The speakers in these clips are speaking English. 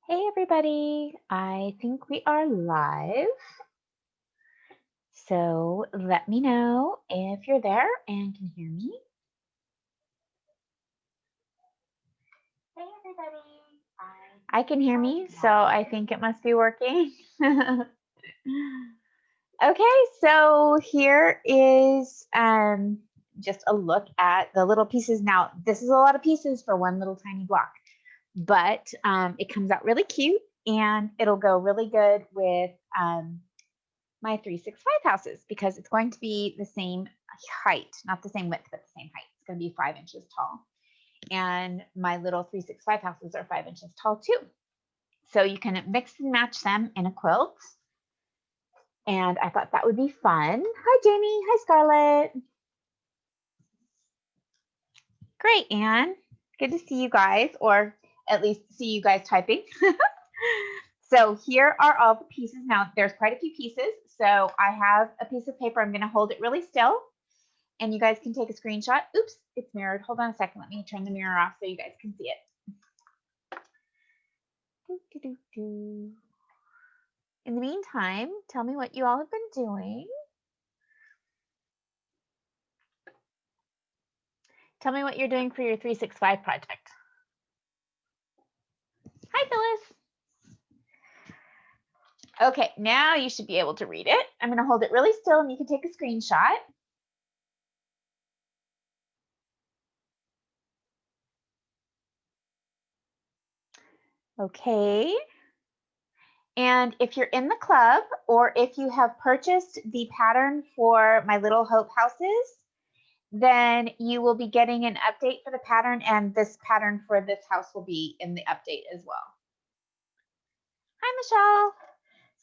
Hey everybody, I think we are live. So let me know if you're there and can hear me. Hey everybody, I can hear me, so I think it must be working. Okay, so here is just a look at the little pieces. Now, this is a lot of pieces for one little tiny block, but it comes out really cute and it'll go really good with my 365 houses because it's going to be the same height, not the same width, but the same height. It's going to be 5 inches tall. And my little 365 houses are 5 inches tall too. So you can mix and match them in a quilt. And I thought that would be fun. Hi, Jamie. Hi, Scarlett. Great, Anne. Good to see you guys, or at least see you guys typing. So here are all the pieces. Now, there's quite a few pieces. So I have a piece of paper. I'm going to hold it really still, and you guys can take a screenshot. Oops, it's mirrored. Hold on a second. Let me turn the mirror off so you guys can see it. In the meantime, tell me what you all have been doing. Tell me what you're doing for your 365 project. Hi, Phyllis. Okay, now you should be able to read it. I'm going to hold it really still and you can take a screenshot. Okay. And if you're in the club or if you have purchased the pattern for my Little Hope houses, then you will be getting an update for the pattern, and this pattern for this house will be in the update as well. Hi, Michelle.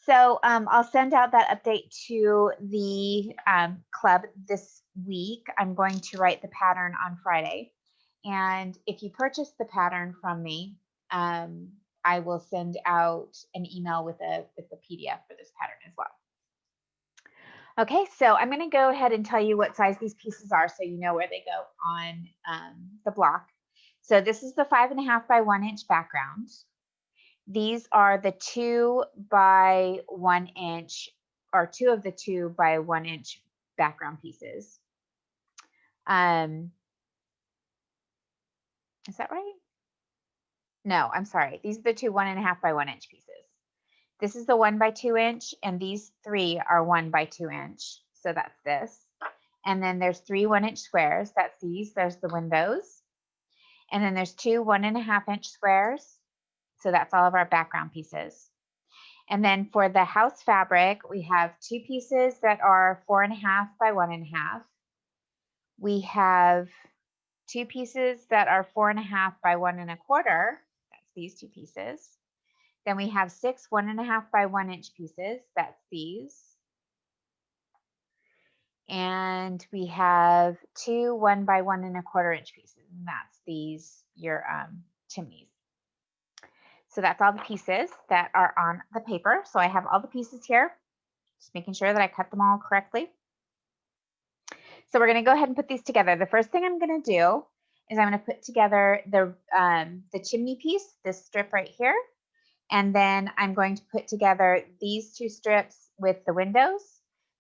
So I'll send out that update to the club this week. I'm going to write the pattern on Friday. And if you purchase the pattern from me, I will send out an email with a PDF for this pattern as well. Okay, so I'm going to go ahead and tell you what size these pieces are so you know where they go on the block. So this is the 5.5 by 1 inch background. These are the 2 by 1 inch, or 2 of the 2 by 1 inch background pieces. Is that right? No, I'm sorry. These are the 2 1.5 by 1 inch pieces. This is the 1 by 2 inch, and these 3 are 1 by 2 inch. So that's this. And then there's 3 1 inch squares. That's these. There's the windows. And then there's 2 1.5 inch squares. So that's all of our background pieces. And then for the house fabric, we have 2 pieces that are 4.5 by 1.5. We have 2 pieces that are 4.5 by 1.25. That's these 2 pieces. Then we have 6 1.5 by 1 inch pieces. That's these. And we have 2 1 by 1.25 inch pieces. And that's these, your chimneys. So that's all the pieces that are on the paper. So I have all the pieces here, just making sure that I cut them all correctly. So we're going to go ahead and put these together. The first thing I'm going to do is I'm going to put together the chimney piece, this strip right here. And then I'm going to put together these 2 strips with the windows.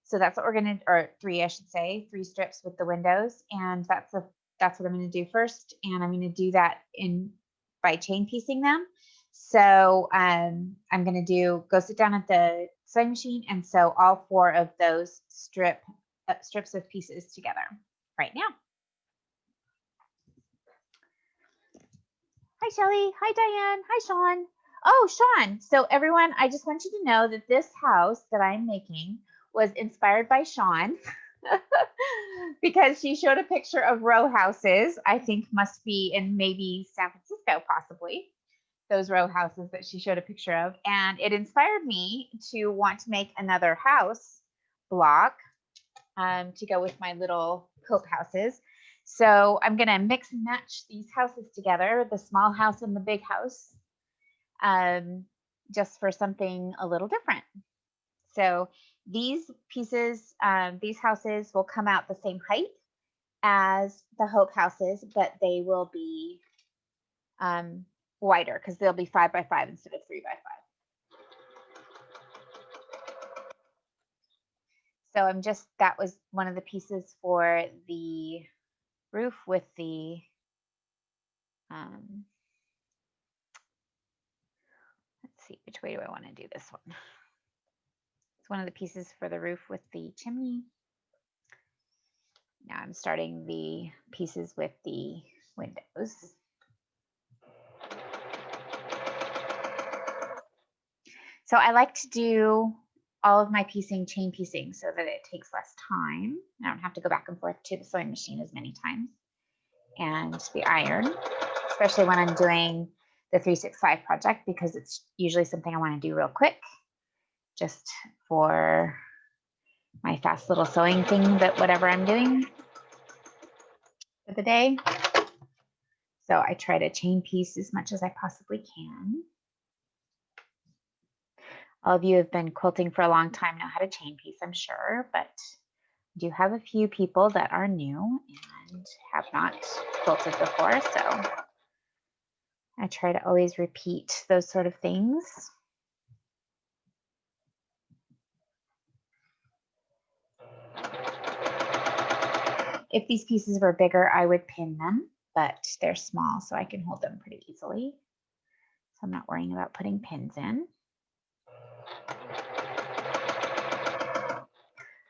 So that's what we're going to, or 3, I should say, 3 strips with the windows. And that's what I'm going to do first. And I'm going to do that by chain piecing them. So I'm going to go sit down at the sewing machine and sew all 4 of those strips of pieces together right now. Hi, Shelly. Hi, Diane. Hi, Sean. Oh, Sean. So everyone, I just want you to know that this house that I'm making was inspired by Sean because she showed a picture of row houses. I think must be in maybe San Francisco, possibly. Those row houses that she showed a picture of. And it inspired me to want to make another house block to go with my little Hope houses. So I'm going to mix and match these houses together, the small house and the big house, just for something a little different. So these pieces, these houses will come out the same height as the Hope houses, but they will be wider because they'll be 5 by 5 instead of 3 by 5. So that was one of the pieces for the roof with the, let's see, which way do I want to do this one? It's one of the pieces for the roof with the chimney. Now I'm starting the pieces with the windows. So I like to do all of my piecing chain piecing so that it takes less time. I don't have to go back and forth to the sewing machine as many times. And the iron, especially when I'm doing the 365 project, because it's usually something I want to do real quick, just for my fast little sewing thing, that whatever I'm doing for the day. So I try to chain piece as much as I possibly can. All of you have been quilting for a long time, know how to chain piece, I'm sure, but I do have a few people that are new and have not quilted before, so I try to always repeat those sort of things. If these pieces were bigger, I would pin them, but they're small, so I can hold them pretty easily. So I'm not worrying about putting pins in.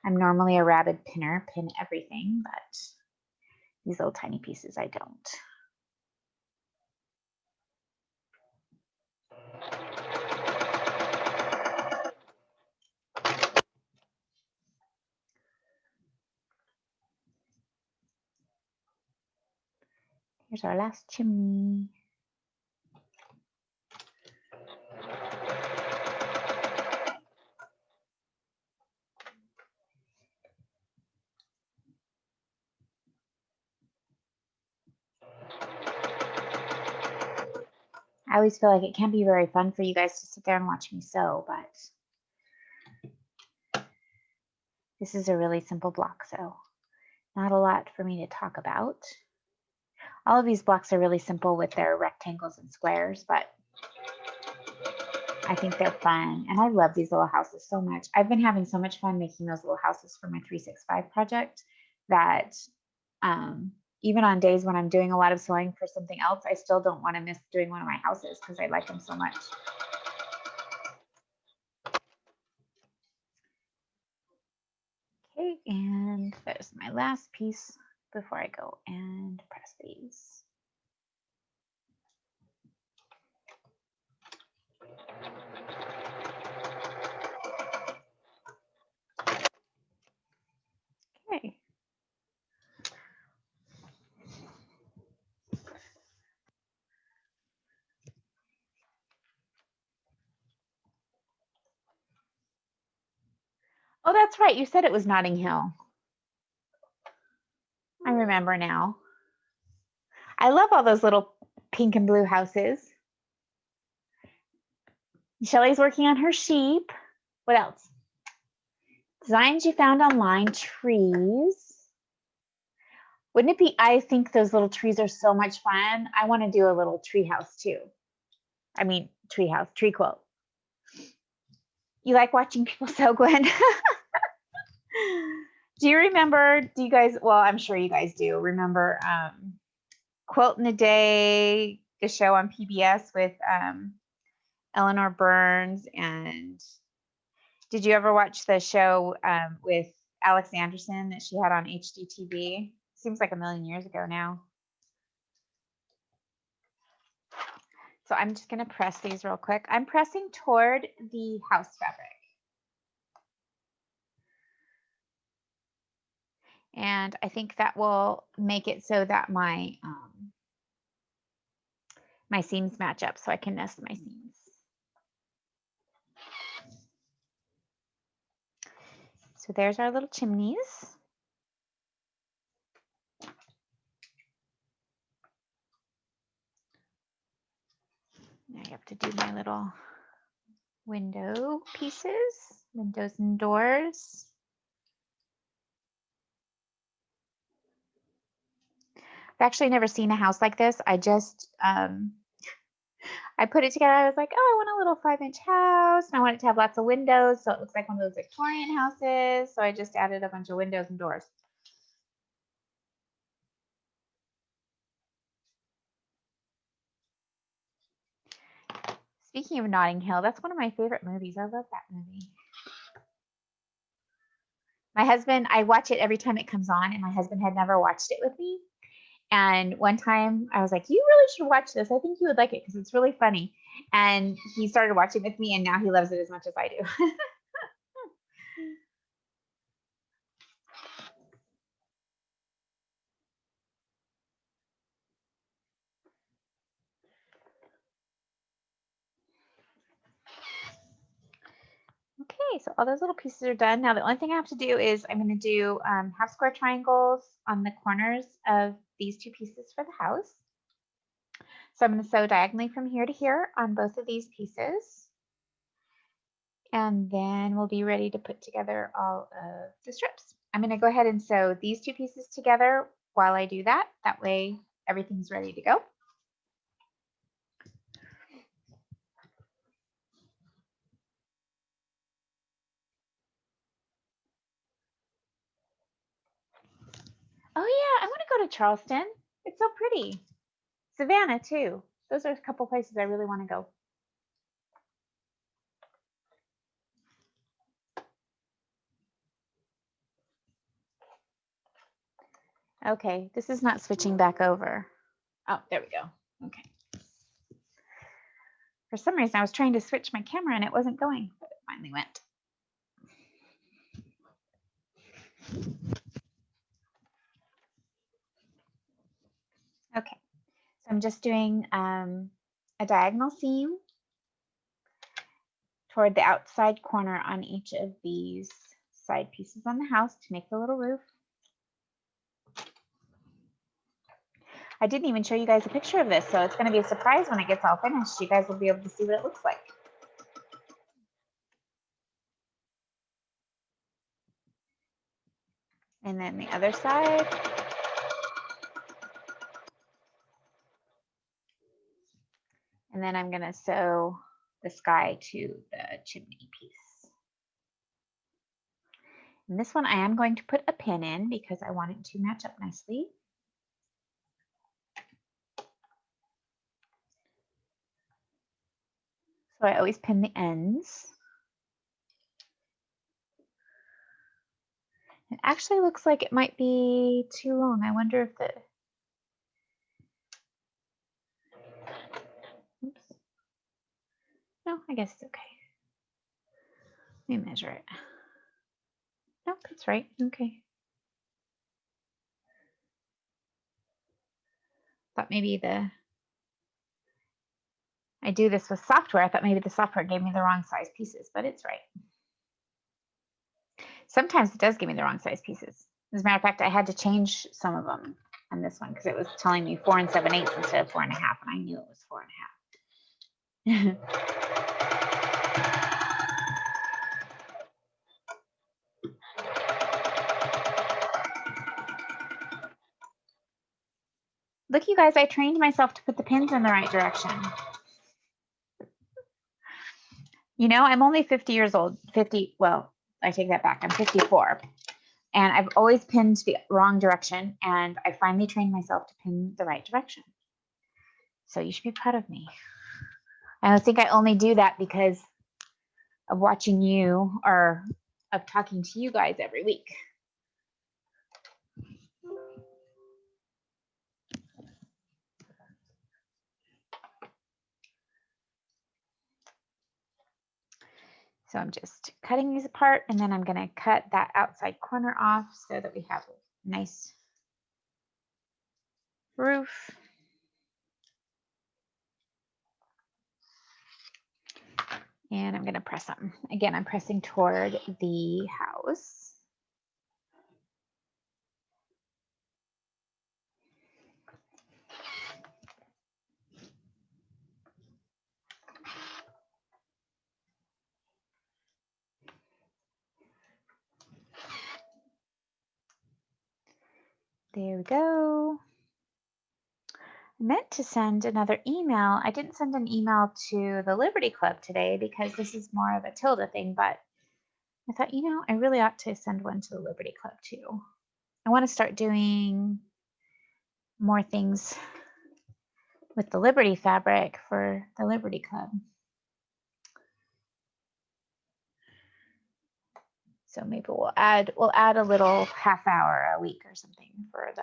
I'm normally a rabid pinner, pin everything, but these little tiny pieces I don't. Here's our last chimney. I always feel like it can't be very fun for you guys to sit there and watch me sew, but this is a really simple block, so not a lot for me to talk about. All of these blocks are really simple with their rectangles and squares, but I think they're fun. And I love these little houses so much. I've been having so much fun making those little houses for my 365 project that even on days when I'm doing a lot of sewing for something else, I still don't want to miss doing one of my houses because I like them so much. Okay, and there's my last piece before I go and press these. Okay. Oh, that's right. You said it was Notting Hill. I remember now. I love all those little pink and blue houses. Shelly's working on her sheep. What else? Designs you found online, trees. Wouldn't it be, I think those little trees are so much fun. I want to do a little tree house too. I mean, tree house, tree quilt. You like watching people sew, Gwen? Do you remember, do you guys, well, I'm sure you guys do remember Quilt in a Day, the show on PBS with Eleanor Burns, and did you ever watch the show with Alex Anderson that she had on HGTV? Seems like a million years ago now. So I'm just going to press these real quick. I'm pressing toward the house fabric. And I think that will make it so that my my seams match up so I can nest my seams. So there's our little chimneys. Now I have to do my little window pieces, windows and doors. I've actually never seen a house like this. I just I put it together. I was like, oh, I want a little 5-inch house, and I want it to have lots of windows, so it looks like one of those Victorian houses. So I just added a bunch of windows and doors. Speaking of Notting Hill, that's one of my favorite movies. I love that movie. My husband, I watch it every time it comes on, and my husband had never watched it with me. And one time I was like, you really should watch this. I think you would like it because it's really funny. And he started watching with me, and now he loves it as much as I do. Okay, so all those little pieces are done. Now the only thing I have to do is I'm going to do half square triangles on the corners of these two pieces for the house. So I'm going to sew diagonally from here to here on both of these pieces. And then we'll be ready to put together all of the strips. I'm going to go ahead and sew these two pieces together while I do that. That way everything's ready to go. Oh yeah, I want to go to Charleston. It's so pretty. Savannah too. Those are a couple places I really want to go. Okay, this is not switching back over. Oh, there we go. Okay. For some reason, I was trying to switch my camera and it wasn't going, but it finally went. Okay, so I'm just doing a diagonal seam toward the outside corner on each of these side pieces on the house to make the little roof. I didn't even show you guys a picture of this, so it's going to be a surprise when it gets all finished. You guys will be able to see what it looks like. And then the other side. And then I'm going to sew the sky to the chimney piece. And this one I am going to put a pin in because I want it to match up nicely. So I always pin the ends. It actually looks like it might be too long. I wonder if the, oops. No, I guess it's okay. Let me measure it. Nope, it's right. Okay. Thought maybe I do this with software. I thought maybe the software gave me the wrong size pieces, but it's right. Sometimes it does give me the wrong size pieces. As a matter of fact, I had to change some of them on this one because it was telling me 4 7/8 instead of 4 1/2, and I knew it was 4 1/2. Look, you guys, I trained myself to put the pins in the right direction. You know, I'm only 50 years old. 50, well, I take that back. I'm 54. And I've always pinned the wrong direction, and I finally trained myself to pin the right direction. So you should be proud of me. I think I only do that because of watching you or of talking to you guys every week. So I'm just cutting these apart, and then I'm going to cut that outside corner off so that we have a nice roof. And I'm going to press them. Again, I'm pressing toward the house. There we go. I meant to send another email. I didn't send an email to the Liberty Club today because this is more of a Tilda thing, but I thought, you know, I really ought to send one to the Liberty Club too. I want to start doing more things with the Liberty fabric for the Liberty Club. So maybe we'll add a little half hour a week or something for the,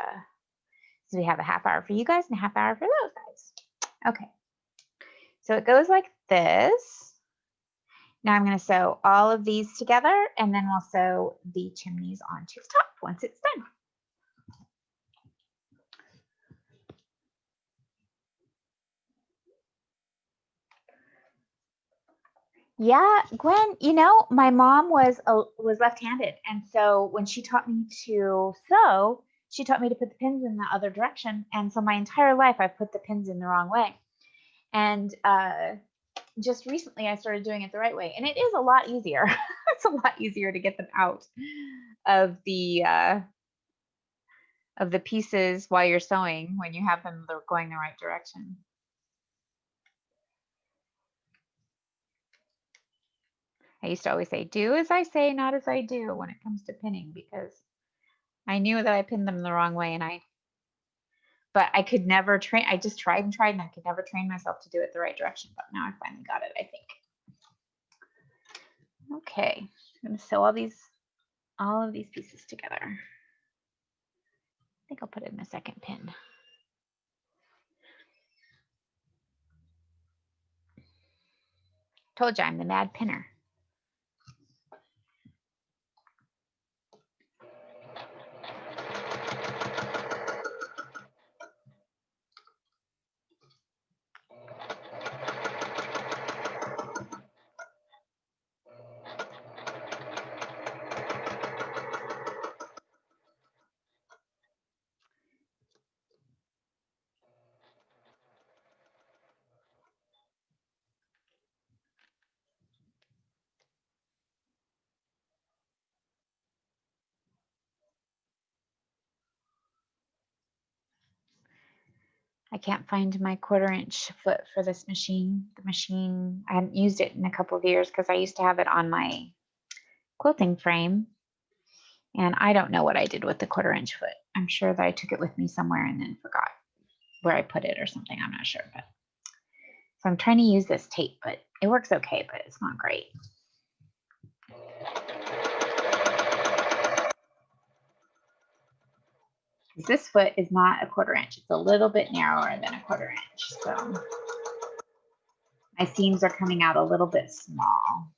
so we have a half hour for you guys and a half hour for those guys. Okay. So it goes like this. Now I'm going to sew all of these together and then we'll sew the chimneys onto the top once it's done. Yeah, Gwen, you know, my mom was left-handed, and so when she taught me to sew, she taught me to put the pins in the other direction, and so my entire life I've put the pins in the wrong way. And just recently I started doing it the right way, and it is a lot easier. It's a lot easier to get them out of the pieces while you're sewing when you have them going the right direction. I used to always say, do as I say, not as I do when it comes to pinning, because I knew that I pinned them the wrong way, but I could never train. I just tried and tried and I could never train myself to do it the right direction, but now I finally got it, I think. Okay, I'm gonna sew all of these pieces together. I think I'll put it in the second pin. Told you I'm the mad pinner. I can't find my 1/4" foot for this machine. The machine, I hadn't used it in a couple of years because I used to have it on my quilting frame. And I don't know what I did with the 1/4" foot. I'm sure that I took it with me somewhere and then forgot where I put it or something. I'm not sure. But so I'm trying to use this tape, but it works okay, but it's not great. This foot is not a 1/4". It's a little bit narrower than a 1/4". So my seams are coming out a little bit small.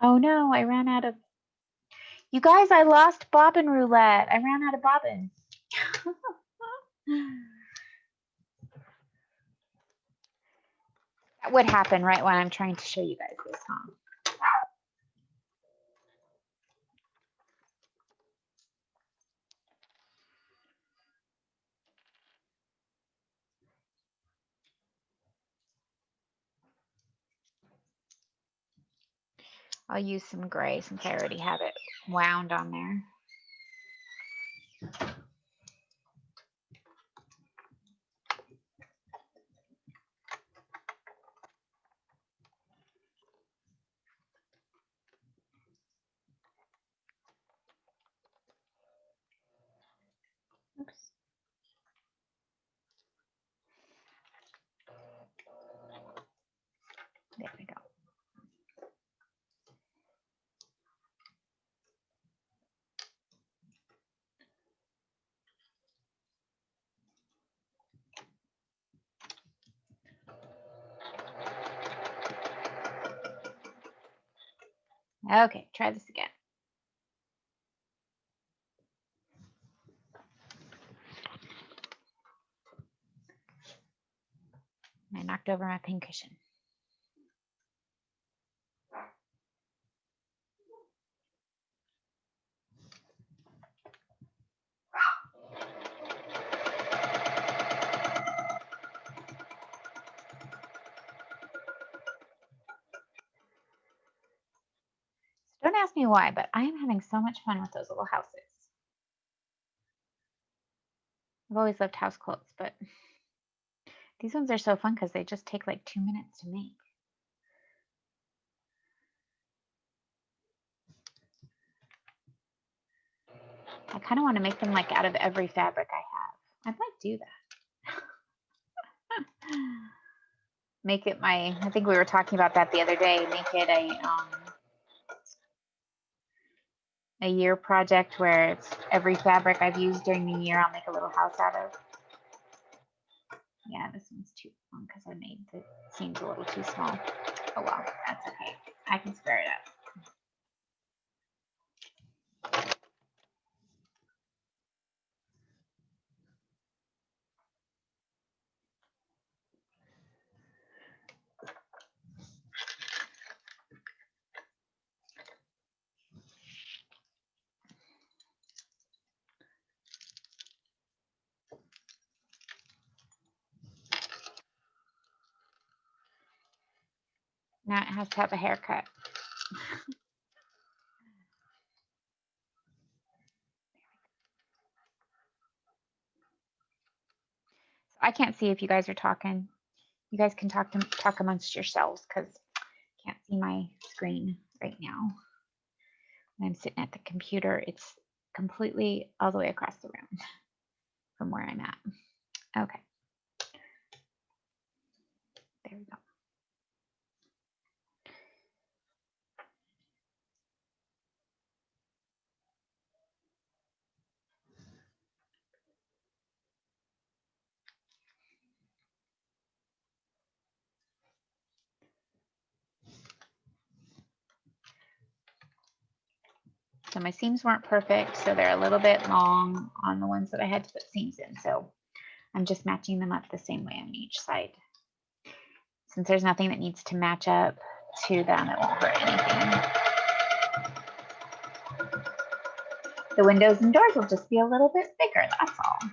Oh no, I ran out of, you guys, I lost bobbin roulette. I ran out of bobbins. That would happen right when I'm trying to show you guys this, huh? I'll use some gray since I already have it wound on there. Oops. There we go. Okay, try this again. I knocked over my pin cushion. Don't ask me why, but I am having so much fun with those little houses. I've always loved house quilts, but these ones are so fun because they just take like 2 minutes to make. I kind of want to make them like out of every fabric I have. I might do that. Make it my, I think we were talking about that the other day, make it a year project where it's every fabric I've used during the year, I'll make a little house out of. Yeah, this one's too long because I made the seams a little too small. Oh well, that's okay. I can square it up. Now it has to have a haircut. So I can't see if you guys are talking. You guys can talk amongst yourselves because I can't see my screen right now. When I'm sitting at the computer, it's completely all the way across the room from where I'm at. Okay. There we go. So my seams weren't perfect, so they're a little bit long on the ones that I had to put seams in. So I'm just matching them up the same way on each side. Since there's nothing that needs to match up to them, it won't hurt anything. The windows and doors will just be a little bit bigger, that's all.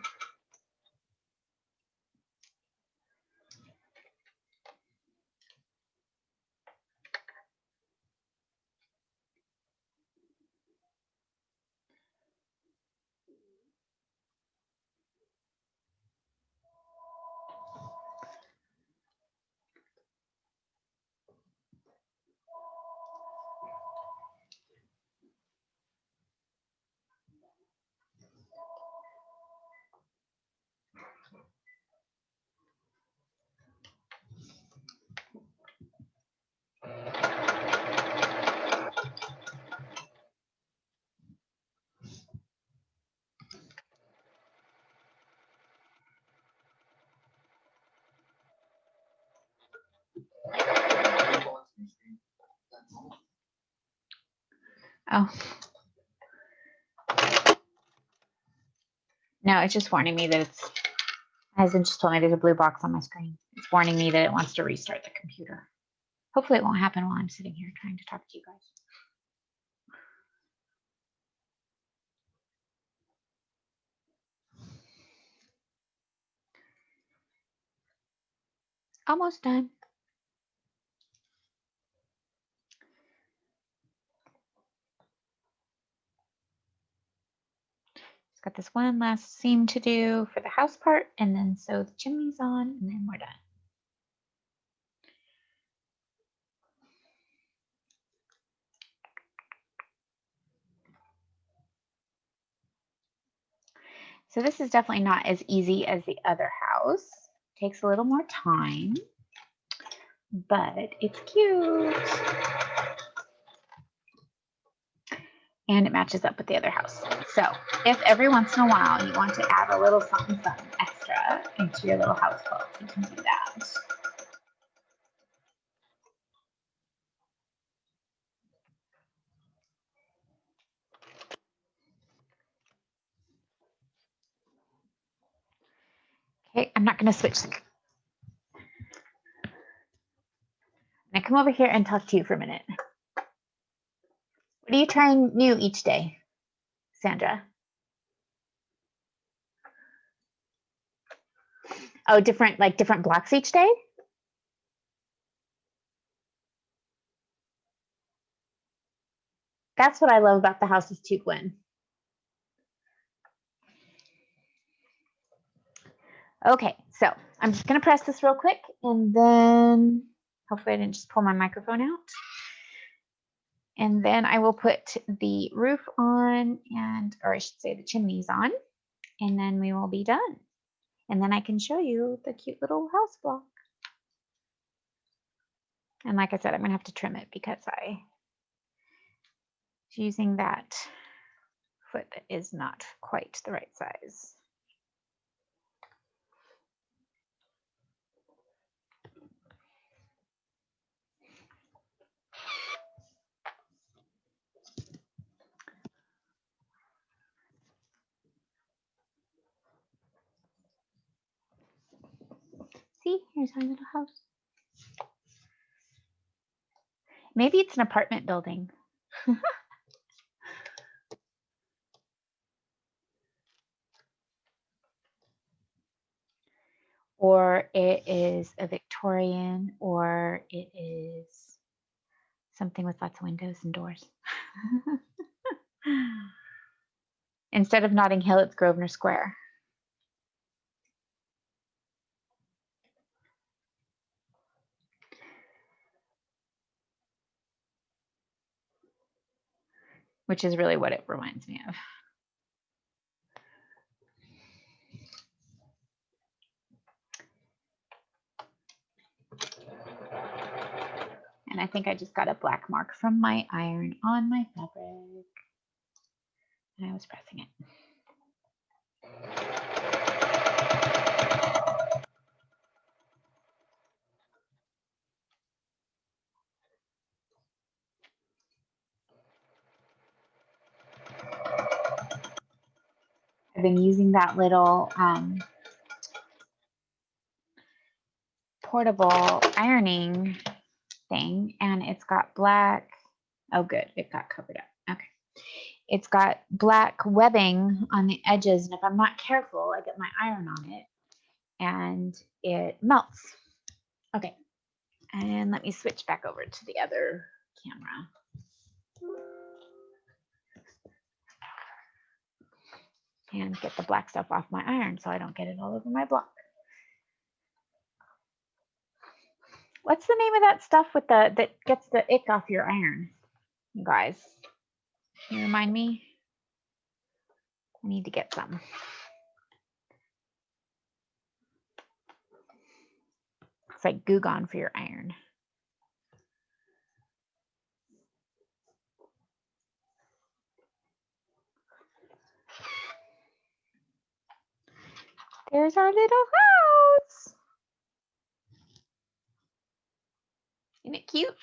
Oh. No, it's just warning me that it's, my husband just told me there's a blue box on my screen. It's warning me that it wants to restart the computer. Hopefully it won't happen while I'm sitting here trying to talk to you guys. Almost done. Just got this one last seam to do for the house part, and then sew the chimneys on, and then we're done. So this is definitely not as easy as the other house. Takes a little more time, but it's cute. And it matches up with the other house. So if every once in a while you want to add a little something extra into your little house quilt, you can do that. Okay, I'm not going to switch. Now come over here and talk to you for a minute. What are you trying new each day, Sandra? Oh, different blocks each day? That's what I love about the houses too, Gwen. Okay, so I'm just going to press this real quick, and then hopefully I didn't just pull my microphone out. And then I will put the roof on, or I should say the chimneys on, and then we will be done. And then I can show you the cute little house block. And like I said, I'm going to have to trim it because I'm using that foot that is not quite the right size. See, here's our little house. Maybe it's an apartment building. Or it is a Victorian, or it is something with lots of windows and doors. Instead of Notting Hill, it's Grosvenor Square. Which is really what it reminds me of. And I think I just got a black mark from my iron on my fabric. And I was pressing it. I've been using that little portable ironing thing, and it's got black. Oh, good. It got covered up. Okay. It's got black webbing on the edges, and if I'm not careful, I get my iron on it and it melts. Okay. And let me switch back over to the other camera. And get the black stuff off my iron so I don't get it all over my block. What's the name of that stuff with that gets the ick off your iron, you guys? Can you remind me? I need to get some. It's like Goo Gone for your iron. There's our little house. Isn't it cute?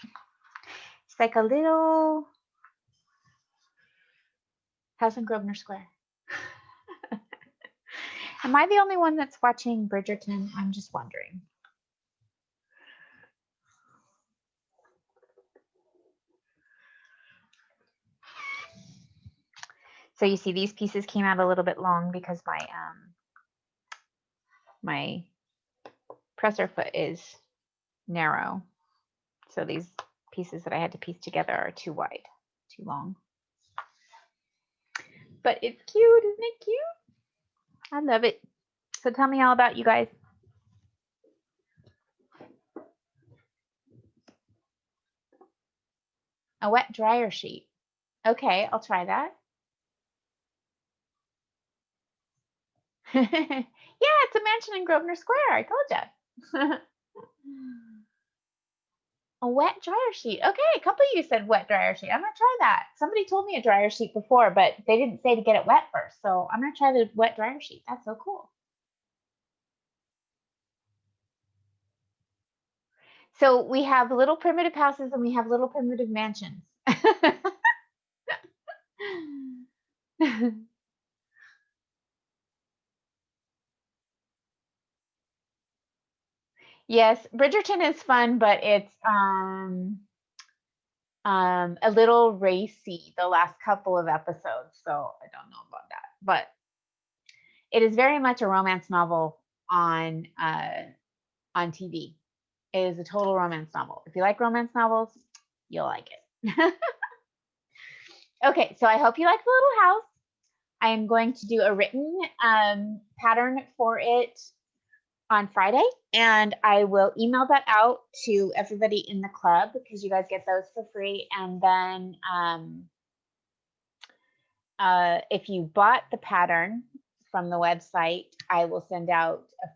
It's like a little house in Grosvenor Square. Am I the only one that's watching Bridgerton? I'm just wondering. So you see these pieces came out a little bit long because my presser foot is narrow. So these pieces that I had to piece together are too wide, too long. But it's cute, isn't it cute? I love it. So tell me all about you guys. A wet dryer sheet. Okay, I'll try that. Yeah, it's a mansion in Grosvenor Square. I told you. A wet dryer sheet. Okay, a couple of you said wet dryer sheet. I'm gonna try that. Somebody told me a dryer sheet before, but they didn't say to get it wet first. So I'm gonna try the wet dryer sheet. That's so cool. So we have little primitive houses and we have little primitive mansions. Yes, Bridgerton is fun, but it's a little racy the last couple of episodes, so I don't know about that. But it is very much a romance novel on TV. It is a total romance novel. If you like romance novels, you'll like it. Okay, so I hope you like the little house. I am going to do a written pattern for it on Friday, and I will email that out to everybody in the club because you guys get those for free. And then if you bought the pattern from the website, I will send out a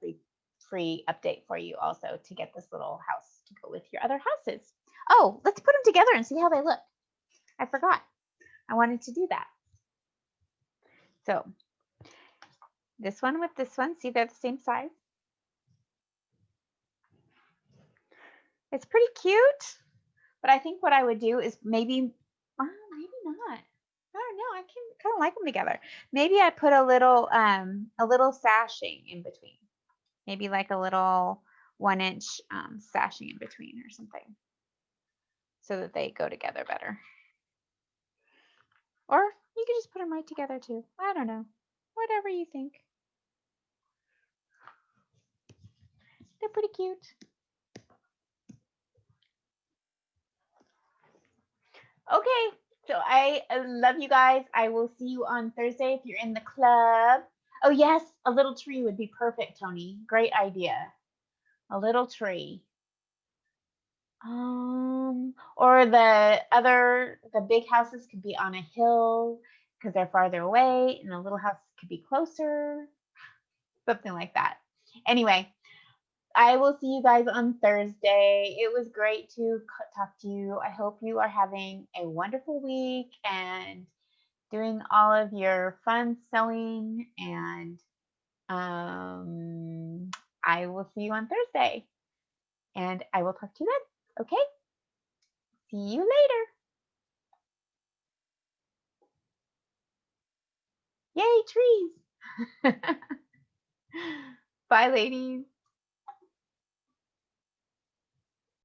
free update for you also to get this little house to go with your other houses. Oh, let's put them together and see how they look. I forgot. I wanted to do that. So this one with this one, see they're the same size. It's pretty cute, but I think what I would do is maybe not. I don't know. I can kind of like them together. Maybe I put a little sashing in between. Maybe like a little 1-inch sashing in between or something, so that they go together better. Or you could just put them right together too. I don't know. Whatever you think. They're pretty cute. Okay, so I love you guys. I will see you on Thursday if you're in the club. Oh yes, a little tree would be perfect, Tony. Great idea. A little tree. Or the big houses could be on a hill because they're farther away, and the little house could be closer. Something like that. Anyway, I will see you guys on Thursday. It was great to talk to you. I hope you are having a wonderful week and doing all of your fun sewing, and I will see you on Thursday, and I will talk to you then. Okay? See you later. Yay, trees. Bye, ladies.